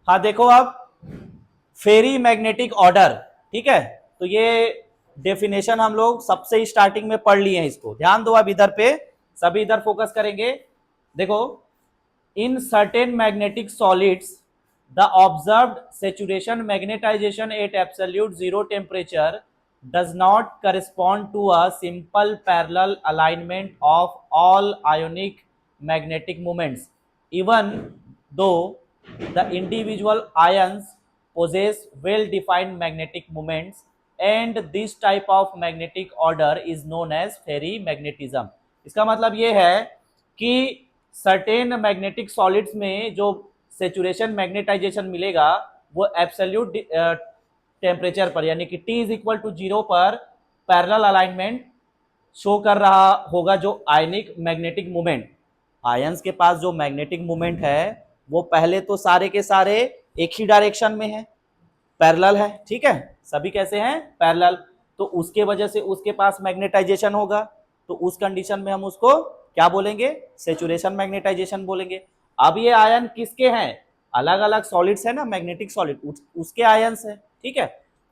हाँ देखो आप, फेरी मैग्नेटिक ऑर्डर, ठीक है। तो ये डेफिनेशन हम लोग सबसे स्टार्टिंग में पढ़ लिए हैं, इसको ध्यान दो अब इधर पे, सभी इधर फोकस करेंगे। देखो, in certain magnetic solids the observed saturation magnetization at absolute zero temperature does not correspond to a simple parallel alignment of all ionic magnetic moments, even though the individual ions possess well defined magnetic moments, and this type of magnetic order is known as फेरीमैग्नेटिज्म। इसका मतलब ये है कि certain magnetic solids में जो saturation magnetisation मिलेगा वो absolute temperature पर, यानी कि T इज इक्वल टू 0 पर पैरेलल अलाइनमेंट शो कर रहा होगा। जो आयनिक मैग्नेटिक मोमेंट, आयंस के पास जो मैग्नेटिक मोमेंट है वो पहले तो सारे के सारे एक ही डायरेक्शन में है, पैरेलल है, ठीक है। सभी कैसे हैं? पैरेलल। तो उसके वजह से उसके पास मैग्नेटाइजेशन होगा, तो उस कंडीशन में हम उसको क्या बोलेंगे? सेचुरेशन मैग्नेटाइजेशन बोलेंगे। अब ये आयन किसके हैं? अलग अलग सॉलिड्स है ना, मैग्नेटिक सॉलिड, उसके आयंस है, ठीक है।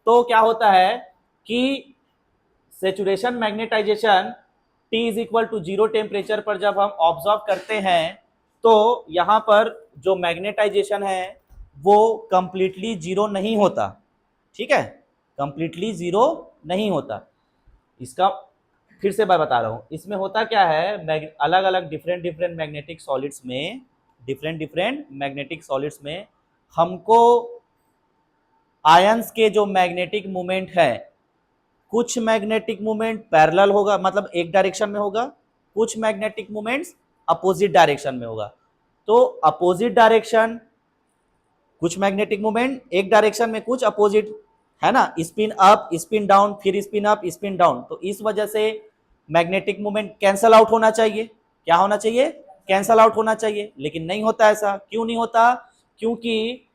तो क्या होता है कि saturation magnetization T is equal to 0 temperature पर जब हम ऑब्जर्व करते हैं तो यहाँ पर जो मैग्नेटाइजेशन है वो कंप्लीटली जीरो नहीं होता, ठीक है, कंप्लीटली जीरो नहीं होता। इसका फिर से मैं बता रहा हूँ, इसमें होता क्या है, अलग अलग डिफरेंट डिफरेंट मैग्नेटिक सॉलिड्स में, डिफरेंट डिफरेंट मैग्नेटिक सॉलिड्स में हमको आयंस के जो मैग्नेटिक मोमेंट है, कुछ मैग्नेटिक मोमेंट पैरेलल होगा, मतलब एक डायरेक्शन में होगा, कुछ मैग्नेटिक मोमेंट्स अपोजिट डायरेक्शन में होगा। तो अपोजिट डायरेक्शन कुछ मैग्नेटिक मोमेंट, एक डायरेक्शन में कुछ अपोजिट, है ना, स्पिन अप स्पिन डाउन, फिर स्पिन अप स्पिन डाउन। तो इस वजह से मैग्नेटिक मोमेंट कैंसल आउट होना चाहिए। क्या होना चाहिए? कैंसल आउट होना चाहिए, लेकिन नहीं होता ऐसा। क्यों नहीं होता? क्योंकि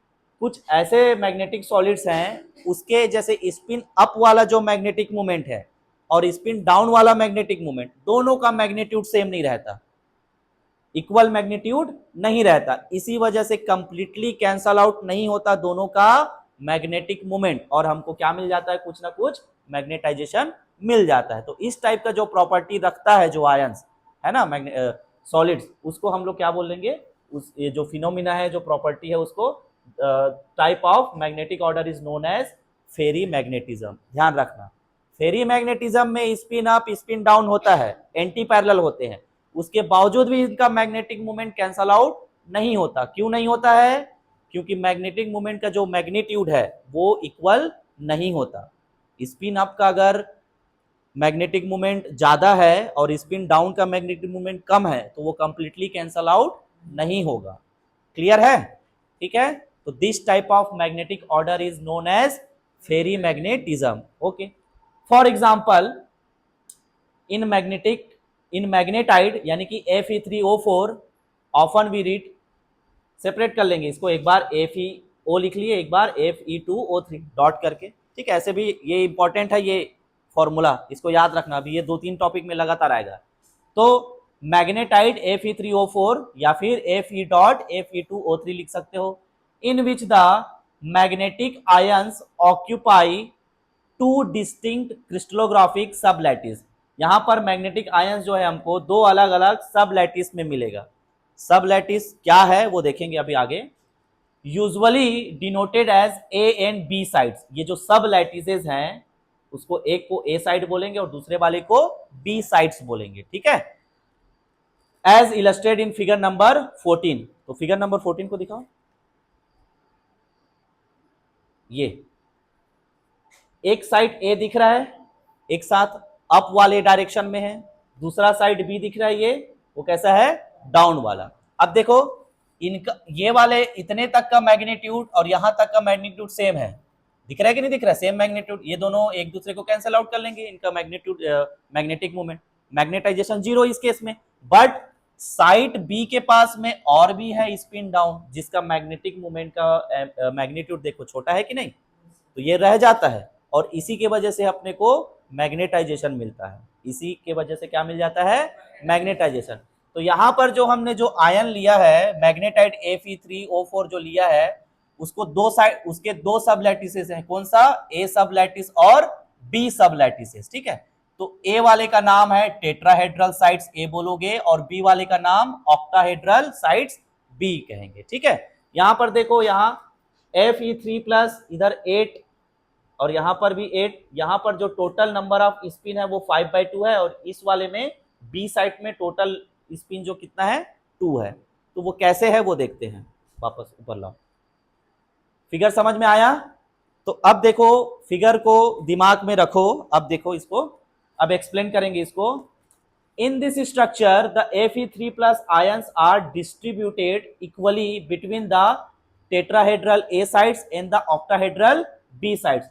कुछ ऐसे मैग्नेटिक सॉलिड्स हैं, उसके जैसे स्पिन अप वाला जो मैग्नेटिक मोमेंट है और स्पिन डाउन वाला मैग्नेटिक मोमेंट, दोनों का मैग्नीट्यूड सेम नहीं रहता, इक्वल मैग्नीट्यूड नहीं रहता। इसी वजह से कंप्लीटली कैंसल आउट नहीं होता दोनों का मैग्नेटिक मोमेंट, और हमको क्या मिल जाता है? कुछ ना कुछ मैग्नेटाइजेशन मिल जाता है। तो इस टाइप का जो प्रॉपर्टी रखता है जो आयंस है ना, सॉलिड्स, उसको हम लोग क्या बोलेंगे? उस ये जो फिनोमिना है, जो प्रॉपर्टी है, उसको type of magnetic order is known as ferrimagnetism. ध्यान रखना, फेरी मैग्नेटिज्म में स्पिन अप स्पिन डाउन होता है, एंटी पैरेलल होते हैं, उसके बावजूद भी इनका मैग्नेटिक मोमेंट कैंसल आउट नहीं होता। क्यों नहीं होता है? क्योंकि मैग्नेटिक मोमेंट का जो मैग्नीट्यूड है वो इक्वल नहीं होता। स्पिन अप का अगर मैग्नेटिक मोमेंट ज्यादा है और स्पिन डाउन का मैग्नेटिक मोमेंट कम है तो वो कंप्लीटली कैंसल आउट नहीं होगा। क्लियर है? ठीक है। तो this type of magnetic order is known as ferrimagnetism. Okay, for example in magnetic in magnetite यानी कि Fe3O4 often we read, separate कर लेंगे इसको, एक बार FeO लिख लिए, एक बार Fe2O3 डॉट करके, ठीक है। ऐसे भी ये इंपॉर्टेंट है ये फॉर्मूला, इसको याद रखना, अभी ये 2-3 टॉपिक में लगातार आएगा। तो मैग्नेटाइड Fe3O4 या फिर Fe.Fe2O3 लिख सकते हो, in which the magnetic ions occupy two distinct crystallographic sublattice. यहां पर मैग्नेटिक आयंस जो है हमको दो अलग अलग सब लैटिस में मिलेगा। सब लैटिस क्या है वो देखेंगे अभी आगे। Usually denoted as A and B sides. ये जो सब लैटिसेस हैं उसको एक को ए साइड बोलेंगे और दूसरे वाले को बी साइड्स बोलेंगे, ठीक है। As illustrated in figure number 14। तो फिगर नंबर 14 को दिखाओ। ये एक साइड ए दिख रहा है, एक साथ अप वाले डायरेक्शन में है, दूसरा साइड बी दिख रहा है, ये वो कैसा है? डाउन वाला। अब देखो इनका ये वाले इतने तक का मैग्नीट्यूड और यहां तक का मैग्नीट्यूड सेम है, दिख रहा है कि नहीं दिख रहा है? Same magnitude. ये दोनों एक दूसरे को कैंसिल आउट कर लेंगे, इनका magnitude magnetic moment, magnetization zero इस केस में। बट साइड बी के पास में और भी है स्पिन डाउन, जिसका मैग्नेटिक मोमेंट का मैग्नीट्यूड देखो छोटा है कि नहीं, तो ये रह जाता है और इसी के वजह से अपने को मैग्नेटाइजेशन मिलता है। इसी के वजह से क्या मिल जाता है? मैग्नेटाइजेशन। तो यहां पर जो हमने जो आयन लिया है मैग्नेटाइड Fe3O4 जो लिया है, उसको दो साइड, उसके दो सब लैटिसेस हैं, कौन सा, ए सब लैटिस और बी सब लैटिसेस, ठीक है। तो ए वाले का नाम है टेट्राहेड्रल साइड्स ए बोलोगे, और बी वाले का नाम ऑक्टाहेड्रल साइड्स बी कहेंगे, ठीक है। यहां पर देखो, यहां Fe3 प्लस इधर 8 और यहां पर भी 8, यहां पर जो टोटल नंबर ऑफ स्पिन है वो 5/2 है, और इस वाले में बी साइड में टोटल स्पिन जो कितना है 2 है। तो वो कैसे है वो देखते हैं, वापस ऊपर लाओ। फिगर समझ में आया? तो अब देखो फिगर को दिमाग में रखो, अब देखो इसको, अब एक्सप्लेन करेंगे इसको। In this structure, the Fe3 plus ions are distributed equally between the tetrahedral A sides and the octahedral B sides.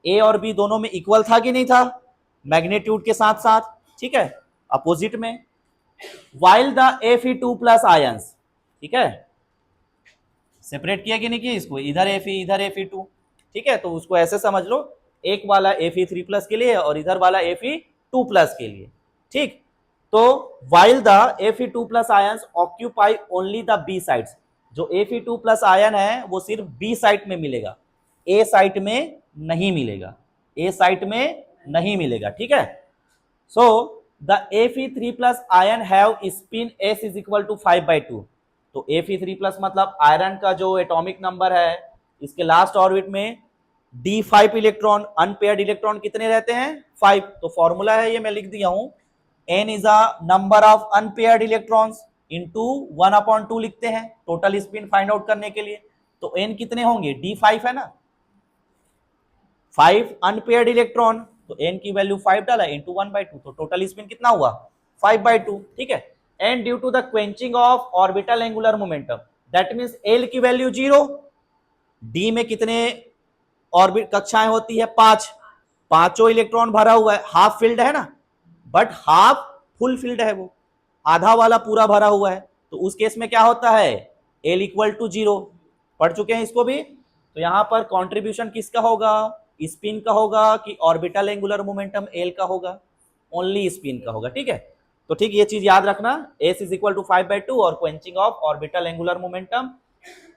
A और B दोनों में इक्वल था कि नहीं था, मैग्नीट्यूड के साथ साथ, ठीक है, अपोजिट में। While the Fe2 plus ions, ठीक है, सेपरेट किया कि नहीं किया इसको, इधर Fe इधर Fe2, ठीक है। तो उसको ऐसे समझ लो, एक वाला Fe3 प्लस के लिए और इधर वाला Fe2 प्लस के लिए, ठीक। तो while the Fe2 plus ions occupy only the B sides, जो Fe2 plus आयन है वो सिर्फ B साइट में मिलेगा, A साइट में नहीं मिलेगा, A साइट में नहीं मिलेगा, ठीक है। So the Fe3 plus ion have spin S is equal to 5/2। तो Fe3 plus मतलब आयरन का जो एटॉमिक नंबर है, इसके लास्ट ऑर्बिट में D5 इलेक्ट्रॉन, अनपेयर्ड इलेक्ट्रॉन कितने रहते हैं 5। तो फॉर्मूला है ये मैं लिख दिया हूं, n is a number of unpaired electrons into 1/2 लिखते हैं टोटल स्पिन फाइंड आउट करने के लिए। तो n कितने होंगे, D5 है ना, 5 अनपेयर्ड इलेक्ट्रॉन, तो n की वैल्यू 5 डाला इंटू 1/2, तो टोटल स्पिन कितना हुआ 5/2, ठीक है। And due to the quenching of orbital angular momentum, that means L की वैल्यू 0, D में कितने ऑर्बिट कक्षाएं होती है 5, पांचों इलेक्ट्रॉन भरा हुआ है, हाफ फिल्ड है ना, बट हाफ फुल फील्ड है, वो आधा वाला पूरा भरा हुआ है। तो उस केस में क्या होता है, L इक्वल टू 0, पढ़ चुके हैं इसको भी। तो यहां पर कंट्रीब्यूशन किसका होगा, स्पिन का होगा कि ऑर्बिटल एंगुलर मोमेंटम L का होगा, ओनली स्पिन का होगा, ठीक है। तो ठीक ये चीज याद रखना, S इज इक्वल टू 5/2 और quenching of orbital angular momentum,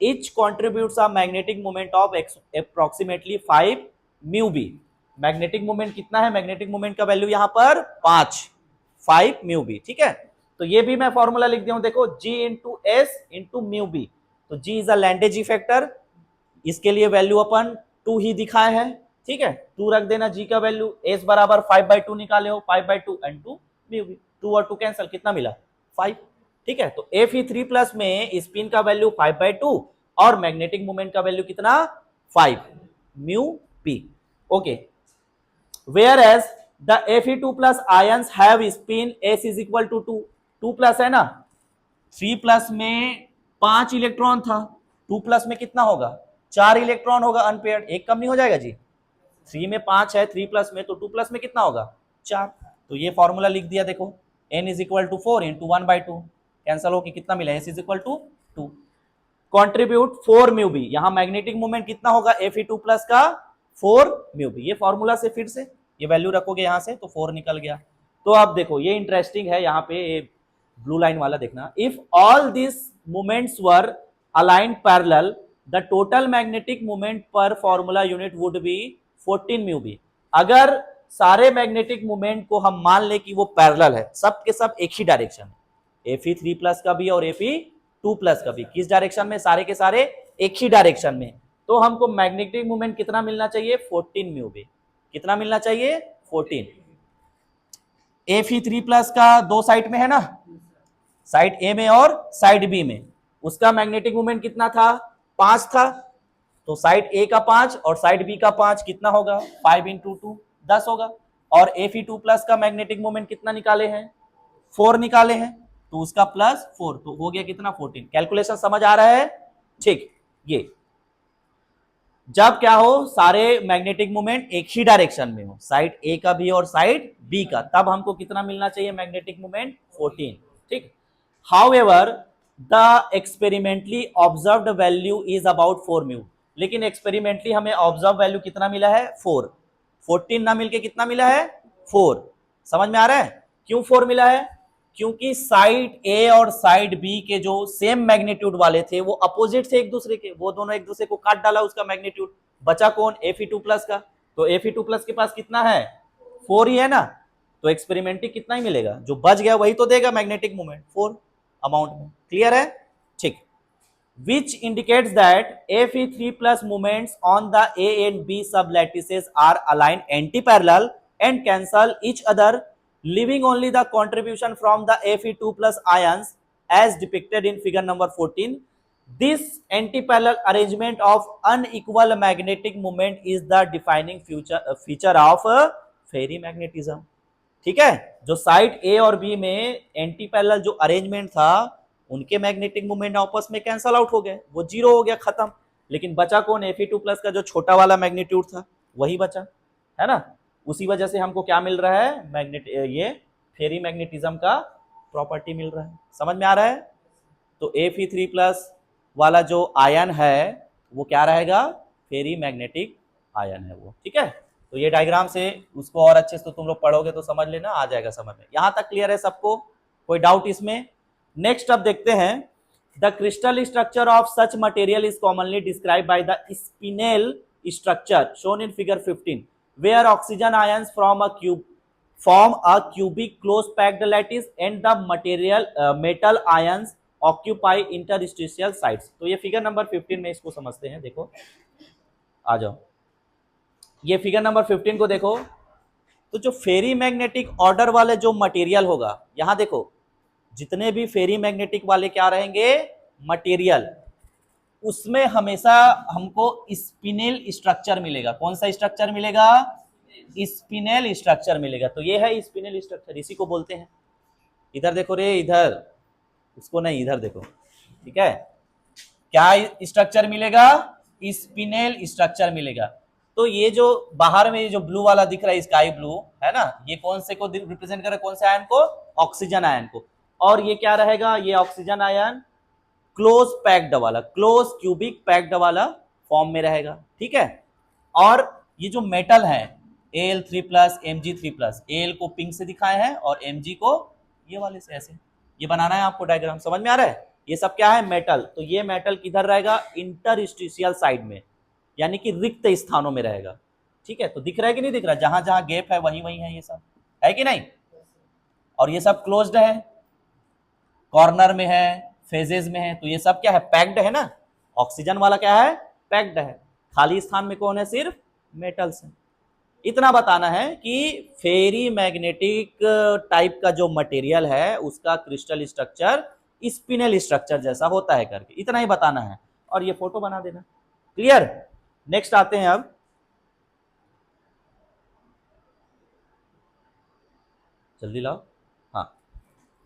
each contributes a magnetic moment of approximately 5 mu B. Magnetic moment कितना है, मैग्नेटिक मोमेंट का वैल्यू यहां पर 5 म्यू बी, ठीक है। तो ये भी मैं फॉर्मूला लिख दिया हूं, देखो G into S into mu B. तो G is a Landé factor, इसके लिए वैल्यू अपन 2 ही दिखाए हैं, ठीक है, 2 रख देना G का वैल्यू, S बराबर 5/2 निकाले हो, 5/2 एंड 2 म्यू बी, 2 और 2 कैंसिल, कितना मिला 5, ठीक है। तो Fe3 प्लस में स्पिन का वैल्यू 5/2 और मैग्नेटिक मोमेंट का वैल्यू कितना 5 mu B, okay. Whereas the Fe2 plus ions have spin S is equal to 2, 2 plus है ना, 3 प्लस में 5 इलेक्ट्रॉन था, 2 प्लस में कितना होगा 4 इलेक्ट्रॉन होगा अनपेयर्ड, एक कम नहीं हो जाएगा जी, 3 में 5 है 3 प्लस में, तो 2 प्लस में कितना होगा 4। तो ये फॉर्मूला लिख दिया, देखो n is equal to 4 into 1/2, cancel हो के कितना मिला, S is equal to 2, contribute 4 mu B, यहां मैग्नेटिक मोमेंट कितना होगा Fe2 प्लस का 4 म्यू बी। ये फॉर्मूला से फिर से ये वैल्यू रखोगे यहां से तो 4 निकल गया। तो अब देखो ये इंटरेस्टिंग है, यहाँ पे ब्लू लाइन वाला देखना, if all this moments were aligned parallel the total magnetic moment per formula unit would be 14 mu B. अगर सारे मैग्नेटिक मोमेंट को हम मान ले कि वो पैरेलल है, सब के सब एक ही डायरेक्शन है, Fe3 प्लस का भी और Fe2 प्लस का भी, किस डायरेक्शन में, सारे के सारे एक ही डायरेक्शन में, तो हमको मैग्नेटिक मोमेंट कितना मिलना चाहिए 14 म्यू बी, कितना मिलना चाहिए 14। Fe3 प्लस का दो साइड में है ना, साइड ए में और साइड बी में, उसका मैग्नेटिक मोमेंट कितना था 5 था, तो साइड ए का 5 और साइड बी का 5 कितना होगा 5 इंटू 2 10 होगा। और Fe2 प्लस का मैग्नेटिक मोमेंट कितना निकाले हैं 4 निकाले हैं, तो उसका प्लस 4, तो हो गया कितना 14। कैलकुलेशन समझ आ रहा है, ठीक। ये जब क्या हो, सारे मैग्नेटिक मोमेंट एक ही डायरेक्शन में हो, साइड ए का भी और साइड बी का, तब हमको कितना मिलना चाहिए मैग्नेटिक मोमेंट 14, ठीक। However the experimentally observed value is about 4 mu, लेकिन एक्सपेरिमेंटली हमें ऑब्जर्व वैल्यू कितना मिला है 4, 14 ना मिलके कितना मिला है 4। समझ में आ रहा है क्यों 4 मिला है, क्योंकि साइड ए और साइड बी के जो सेम मैग्नीट्यूड वाले थे वो अपोजिट थे एक दूसरे के, वो दोनों एक दूसरे को काट डाला, उसका मैग्नीट्यूड बचा कौन, Fe2+ का। तो Fe2+ के पास कितना है, 4 ही है ना, तो एक्सपेरिमेंटिक कितना ही मिलेगा, जो बच गया वही तो देगा मैग्नेटिक मोमेंट 4 अमाउंट में। क्लियर है, ठीक। which indicates that Fe3+ moments on the A and B sublattices are aligned anti-parallel and cancel each other, leaving only the contribution from the Fe2+ ions as depicted in figure number 14. This anti-parallel arrangement of unequal magnetic moment is the defining feature of ferrimagnetism. ठीक है, जो side ए और B में anti parallel जो arrangement था, उनके magnetic moment आपस में कैंसल आउट हो गए, वो जीरो हो गया, खत्म। लेकिन बचा कौन, Fe2+ का जो छोटा वाला मैग्नीट्यूड था वही बचा, है ना। उसी वजह से हमको क्या मिल रहा है, ये फेरी मैग्नेटिज्म का प्रॉपर्टी मिल रहा है। समझ में आ रहा है। तो Fe3+ वाला जो आयन है वो क्या रहेगा, फेरी मैग्नेटिक आयन है वो। ठीक है, तो ये डायग्राम से उसको और अच्छे से तुम लोग पढ़ोगे तो समझ लेना, आ जाएगा समझ में। यहां तक क्लियर है सबको, कोई डाउट इसमें। नेक्स्ट अब देखते हैं, the crystal structure of such material is commonly describe by the spinel structure shown in figure 15 where oxygen ions from a cube form a cubic close packed lattice and the metal ions occupy interstitial sites। तो ये figure number 15 में इसको समझते हैं। देखो आ जाओ, ये figure number 15 को देखो। तो जो फेरी मैग्नेटिक ऑर्डर वाले जो मटेरियल होगा, यहां देखो जितने भी फेरी मैग्नेटिक वाले क्या रहेंगे मटेरियल, उसमें हमेशा हमको स्पिनेल स्ट्रक्चर मिलेगा। कौन सा स्ट्रक्चर मिलेगा, स्पिनेल स्ट्रक्चर मिलेगा। तो ये है स्पिनेल स्ट्रक्चर, इसी को बोलते हैं। इधर देखो रे, इधर, उसको नहीं, इधर देखो। ठीक है, क्या स्ट्रक्चर मिलेगा, स्पिनेल स्ट्रक्चर मिलेगा। तो ये जो बाहर में जो ब्लू वाला दिख रहा है, स्काई ब्लू है ना, ये कौन से को रिप्रेजेंट कर रहा है, कौन से आयन को, ऑक्सीजन आयन को। और ये क्या रहेगा, ये ऑक्सीजन आयन क्लोज पैक्ड वाला, क्लोज क्यूबिक पैक्ड वाला फॉर्म में रहेगा। ठीक है, और ये जो मेटल है Al3+, Mg3+, Al को पिंक से दिखाए हैं और Mg को ये वाले से ऐसे, ये बनाना है आपको डायग्राम। समझ में आ रहा है। ये सब क्या है, मेटल। तो ये मेटल किधर रहेगा, इंटरस्टिशियल साइड में, यानी कि रिक्त स्थानों में रहेगा। ठीक है, तो दिख रहा है कि नहीं दिख रहा, जहां जहां गैप है वहीं वहीं है, ये सब है कि नहीं। और ये सब क्लोज्ड है, कॉर्नर में है, फेजेस में है। तो ये सब क्या है, पैक्ड है ना। ऑक्सीजन वाला क्या है, पैक्ड है। खाली स्थान में कौन है, सिर्फ मेटल्स है। इतना बताना है कि फेरी मैग्नेटिक टाइप का जो मटेरियल है उसका क्रिस्टल स्ट्रक्चर स्पिनेल स्ट्रक्चर जैसा होता है करके, इतना ही बताना है। और ये फोटो बना देना। क्लियर। नेक्स्ट आते हैं अब, जल्दी लाओ। हाँ,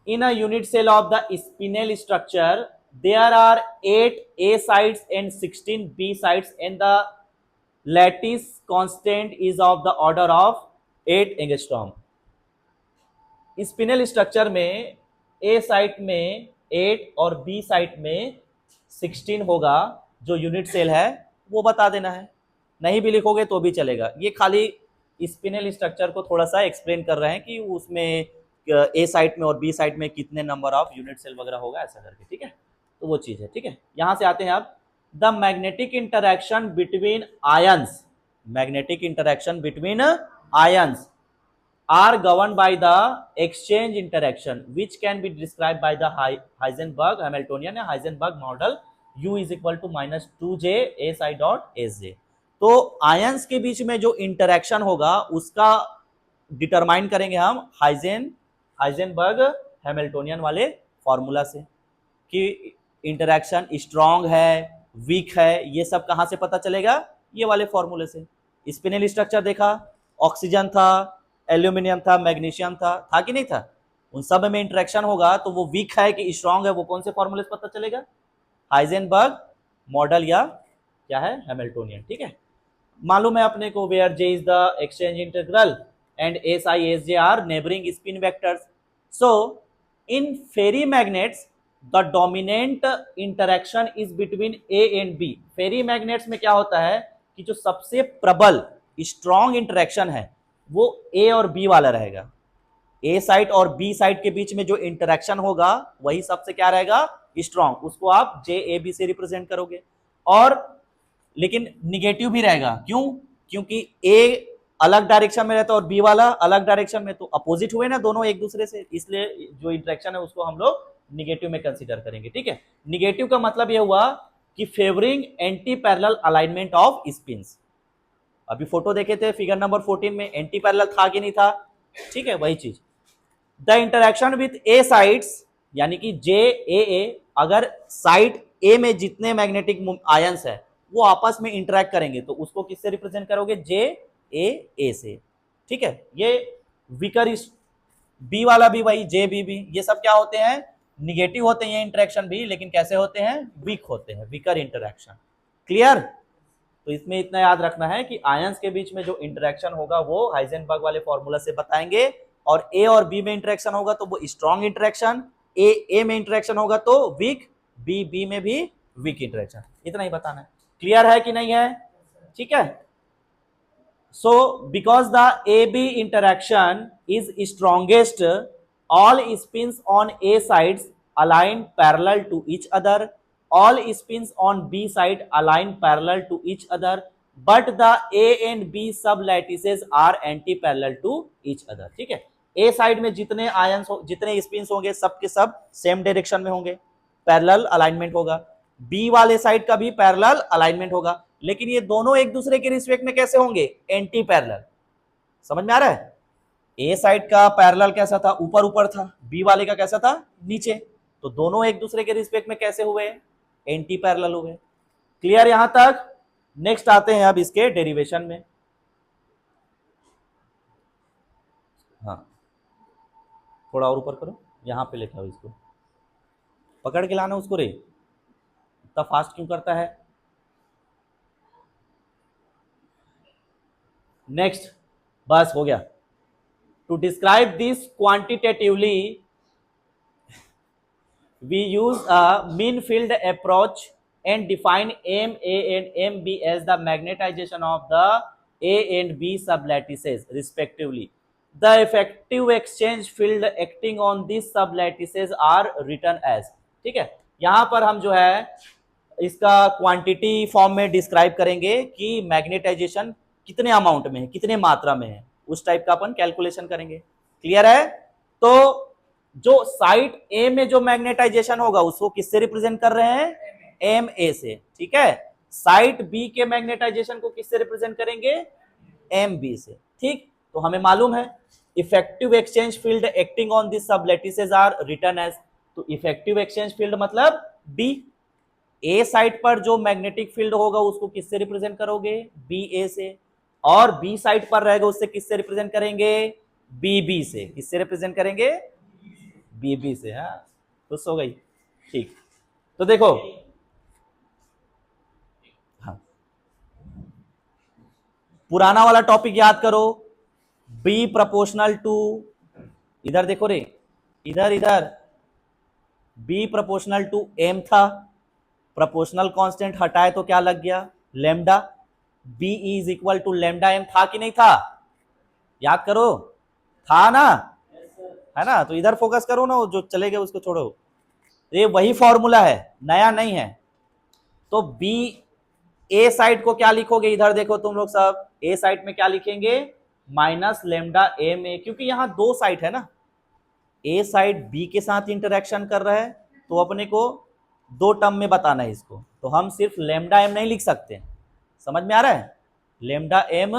in a unit cell of the spinel structure there are 8 A sites and 16 B sites and the lattice constant is of the order of 8 angstrom. Spinel structure में A साइट में 8 और B site में 16 होगा। जो unit cell है वो बता देना है, नहीं भी लिखोगे तो भी चलेगा। ये खाली स्पिनेल स्ट्रक्चर को थोड़ा सा एक्सप्लेन कर रहे हैं कि उसमें A साइट में और B साइट में कितने नंबर ऑफ यूनिट सेल वगैरह होगा, ऐसा करके। ठीक है, तो वो चीज है। ठीक है, यहां से आते हैं अब, the magnetic interaction between ions, magnetic interaction between ions are governed by the exchange interaction which can be described by the Heisenberg Hamiltonian या Heisenberg model U is equal to -2j si dot sj। तो ions के बीच में जो interaction होगा उसका determine करेंगे हम Heisenberg Hamiltonian वाले फॉर्मूला से, कि इंटरैक्शन स्ट्रॉन्ग है वीक है, ये सब कहां से पता चलेगा, ये वाले फॉर्मूले से। स्पिनेल स्ट्रक्चर देखा, ऑक्सीजन था, एल्यूमिनियम था, मैग्नीशियम था कि नहीं था। उन सब में इंटरेक्शन होगा तो वो वीक है कि स्ट्रांग है, वो कौन से फॉर्मूले से पता चलेगा, हाइजेनबर्ग मॉडल या क्या है, हैमिल्टोनियन। ठीक है, मालूम है अपने को, where J is the exchange integral and S I S J are neighbouring spin vectors. So in ferrimagnets the dominant interaction is between A and B. Ferrimagnets में क्या होता है कि जो सबसे प्रबल स्ट्रॉन्ग इंटरेक्शन है वो ए और बी वाला रहेगा। ए साइड और बी साइड के बीच में जो इंटरेक्शन होगा वही सबसे क्या रहेगा, स्ट्रॉन्ग, उसको आप जे ए बी से रिप्रेजेंट करोगे। और लेकिन निगेटिव भी रहेगा, क्यों, क्योंकि ए अलग डायरेक्शन में रहता है और बी वाला अलग डायरेक्शन में, तो अपोजिट हुए ना दोनों एक दूसरे से, इसलिए जो इंटरेक्शन है उसको हम लोग निगेटिव में कंसीडर करेंगे। ठीक है, निगेटिव का मतलब यह हुआ कि favouring anti parallel alignment of spins. अभी फोटो देखे थे फिगर नंबर 14 में, एंटी पैरेलल था कि नहीं था, ठीक है, वही चीज। The interaction with A sides, यानी कि जे ए, अगर साइड ए में जितने मैग्नेटिक आयंस है वो आपस में इंटरेक्ट करेंगे तो उसको किससे रिप्रेजेंट करोगे, जे ए से। ठीक है, ये विकर, बी वाला भी वही, जे बी, ये सब क्या होते हैं, निगेटिव होते हैं ये इंटरेक्शन भी, लेकिन कैसे होते हैं, वीक होते हैं, वीकर इंटरेक्शन। क्लियर। तो इसमें इतना याद रखना है कि आयंस के बीच में जो इंटरेक्शन होगा वो हाइजेनबर्ग वाले फॉर्मूला से बताएंगे, और ए और बी में इंटरेक्शन होगा तो वो स्ट्रॉन्ग इंटरेक्शन, ए में इंटरेक्शन होगा तो वीक, बी में भी वीक इंटरेक्शन। इतना ही बताना है। क्लियर है कि नहीं है, ठीक है। So because the AB interaction is strongest, all spins on A sides align parallel to each other, all spins on B side align parallel to each other, but the A and B sublattices are anti-parallel to each other। ठीक है, A side में जितने ions जितने spins होंगे सब के सब same direction में होंगे, पैरेलल अलाइनमेंट होगा, B वाले साइड का भी पैरेलल अलाइनमेंट होगा, लेकिन ये दोनों एक दूसरे के रिस्पेक्ट में कैसे होंगे, एंटी पैरेलल। समझ में आ रहा है, ए साइड का पैरेलल कैसा था, ऊपर ऊपर था, बी वाले का कैसा था, नीचे, तो दोनों एक दूसरे के रिस्पेक्ट में कैसे हुए, एंटी पैरेलल हुए। क्लियर यहां तक। नेक्स्ट आते हैं अब इसके डेरिवेशन में। हाँ, थोड़ा और ऊपर करो, यहां पे लेके आओ इसको, पकड़ के लाना उसको रे, इतना फास्ट क्यों करता है। नेक्स्ट, बस हो गया। To describe this quantitatively we use a mean field approach and define M A and M B as the magnetization of the A and B sublattices respectively. The effective exchange field acting on this sublattices are written as. ठीक है, यहां पर हम जो है इसका quantity form में describe करेंगे कि मैग्नेटाइजेशन कितने अमाउंट में है, कितने मात्रा में है, उस टाइप का अपन कैलकुलेशन करेंगे। क्लियर है। तो जो साइड ए में जो मैग्नेटाइजेशन होगा उसको किससे रिप्रेजेंट कर रहे हैं, एम ए से। ठीक है, साइड बी के मैग्नेटाइजेशन को किससे रिप्रेजेंट करेंगे, एम बी से। ठीक, तो हमें मालूम है effective exchange field acting on this sublattices are written as, तो इफेक्टिव एक्सचेंज फील्ड मतलब बी, ए साइड पर जो मैग्नेटिक फील्ड होगा उसको किससे रिप्रेजेंट करोगे, बी ए से, और बी साइड पर रहेगा उससे किससे रिप्रेजेंट करेंगे, बी बी से। किससे रिप्रेजेंट करेंगे, बी बी से। हाँ, खुश हो गई। ठीक, तो देखो, हाँ, पुराना वाला टॉपिक याद करो, बी प्रोपोर्शनल टू, इधर देखो रे, इधर इधर, बी प्रोपोर्शनल टू एम था, प्रोपोर्शनल कांस्टेंट हटाए तो क्या लग गया, lambda, B is equal to lambda M, था कि नहीं था, याद करो, था ना, है ना। तो इधर फोकस करो ना, जो चले गए उसको छोड़ो, ये वही फॉर्मूला है, नया नहीं है। तो बी ए साइड को क्या लिखोगे, इधर देखो तुम लोग सब, ए साइड में क्या लिखेंगे, माइनस लेमडा एम ए, क्योंकि यहां दो साइड है ना, ए साइड बी के साथ इंटरेक्शन कर रहा है तो अपने को दो टर्म में बताना है इसको, तो हम सिर्फ लेमडा एम नहीं लिख सकते। समझ में आ रहा है, लेमडा एम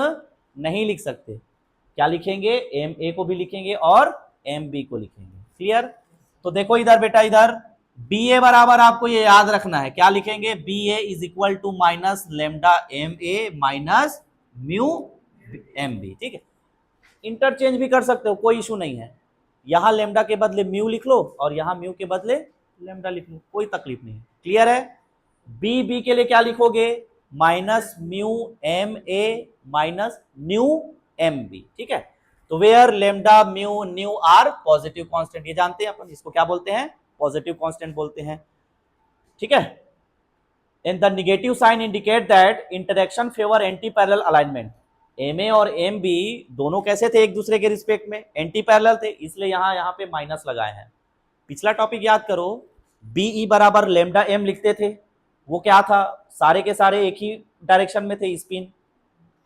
नहीं लिख सकते, क्या लिखेंगे, एम ए को भी लिखेंगे और एम बी को लिखेंगे। क्लियर। तो देखो इधर बेटा, इधर बी ए बराबर आपको ये याद रखना है, क्या लिखेंगे, B A is equal to minus lambda M A minus mu M B. ठीक है, इंटरचेंज भी कर सकते हो, कोई इशू नहीं है, यहां लेमडा के बदले म्यू लिख लो और यहां म्यू के बदले लेमडा लिख लो, कोई तकलीफ नहीं है। क्लियर है। बी बी के लिए क्या लिखोगे, minus mu M A minus nu M B. ठीक है, तो where lambda mu nu are positive constant, ये जानते हैं अपन, इसको क्या बोलते हैं, पॉजिटिव कांस्टेंट बोलते हैं। ठीक है, and the negative sign indicate that interaction favour anti parallel alignment. M A और एम बी दोनों कैसे थे एक दूसरे के रिस्पेक्ट में, एंटी पैरेलल थे, इसलिए यहाँ पे माइनस लगाए हैं। पिछला टॉपिक याद करो, बीई बराबर लेमडा एम लिखते थे, वो क्या था, सारे के सारे एक ही डायरेक्शन में थे, स्पिन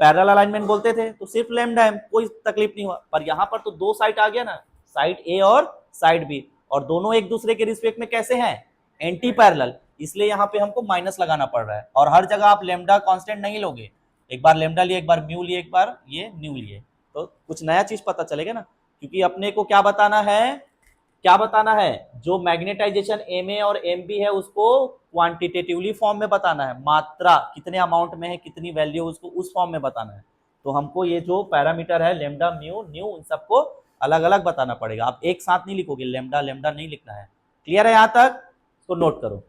पैरेलल अलाइनमेंट बोलते थे, तो सिर्फ लेमडा एम, कोई तकलीफ नहीं हुआ। पर यहाँ पर तो दो साइड आ गया ना, साइड ए और साइड बी, और दोनों एक दूसरे के रिस्पेक्ट में कैसे हैं, एंटी पैरेलल, इसलिए यहाँ पे हमको माइनस लगाना पड़ रहा है। और हर जगह आप लेमडा कांस्टेंट नहीं लोगे, एक बार लेमडा लिए, एक बार म्यू लिए, एक बार ये न्यू लिए, तो कुछ नया चीज पता चलेगा ना। क्योंकि अपने को क्या बताना है, क्या बताना है, जो मैग्नेटाइजेशन एम ए और एम बी है उसको क्वांटिटेटिवली फॉर्म में बताना है, मात्रा कितने अमाउंट में है, कितनी वैल्यू, उसको उस फॉर्म में बताना है। तो हमको ये जो पैरामीटर है लेमडा म्यू न्यू, इन सबको अलग अलग बताना पड़ेगा। आप एक साथ नहीं लिखोगे, लेमडा लेमडा नहीं लिखना है। क्लियर है यहाँ तक, तो नोट करो।